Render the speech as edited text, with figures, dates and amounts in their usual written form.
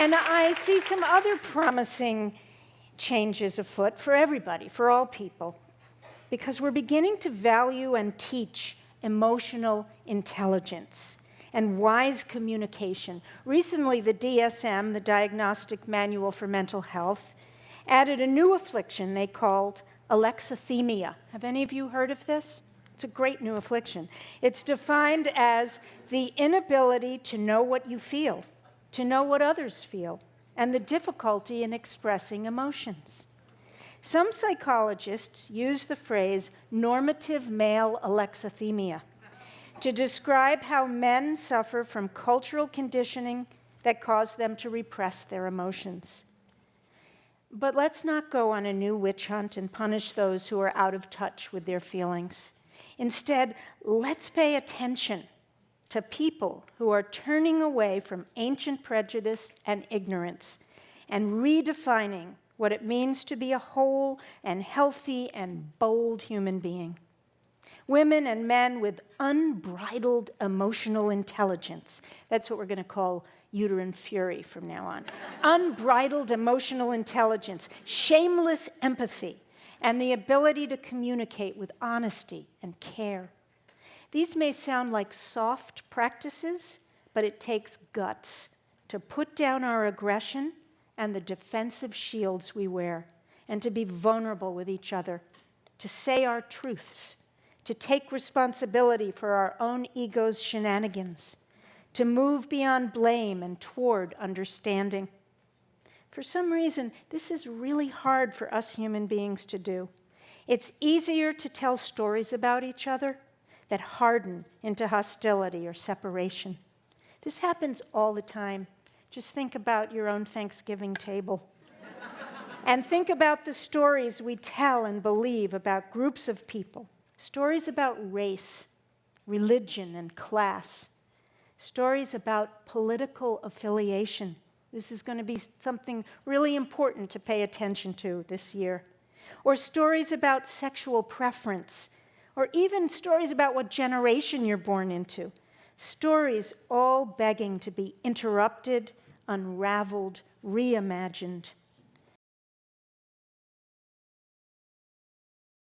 And I see some other promising changes afoot for everybody, for all people, because we're beginning to value and teach emotional intelligence and wise communication. Recently, the DSM, the Diagnostic Manual for Mental Health, added a new affliction they called alexithymia. Have any of you heard of this? It's a great new affliction. It's defined as the inability to know what you feel, to know what others feel, and the difficulty in expressing emotions. Some psychologists use the phrase normative male alexithymia to describe how men suffer from cultural conditioning that cause them to repress their emotions. But let's not go on a new witch hunt and punish those who are out of touch with their feelings. Instead, let's pay attention to people who are turning away from ancient prejudice and ignorance and redefining what it means to be a whole and healthy and bold human being. Women and men with unbridled emotional intelligence. That's what we're going to call uterine fury from now on. Unbridled emotional intelligence, shameless empathy, and the ability to communicate with honesty and care. These may sound like soft practices, but it takes guts to put down our aggression and the defensive shields we wear, and to be vulnerable with each other, to say our truths, to take responsibility for our own ego's shenanigans, to move beyond blame and toward understanding. For some reason, this is really hard for us human beings to do. It's easier to tell stories about each other that harden into hostility or separation. This happens all the time. Just think about your own Thanksgiving table. And think about the stories we tell and believe about groups of people. Stories about race, religion, and class. Stories about political affiliation. This is going to be something really important to pay attention to this year. Or stories about sexual preference, or even stories about what generation you're born into. Stories all begging to be interrupted, unraveled, reimagined.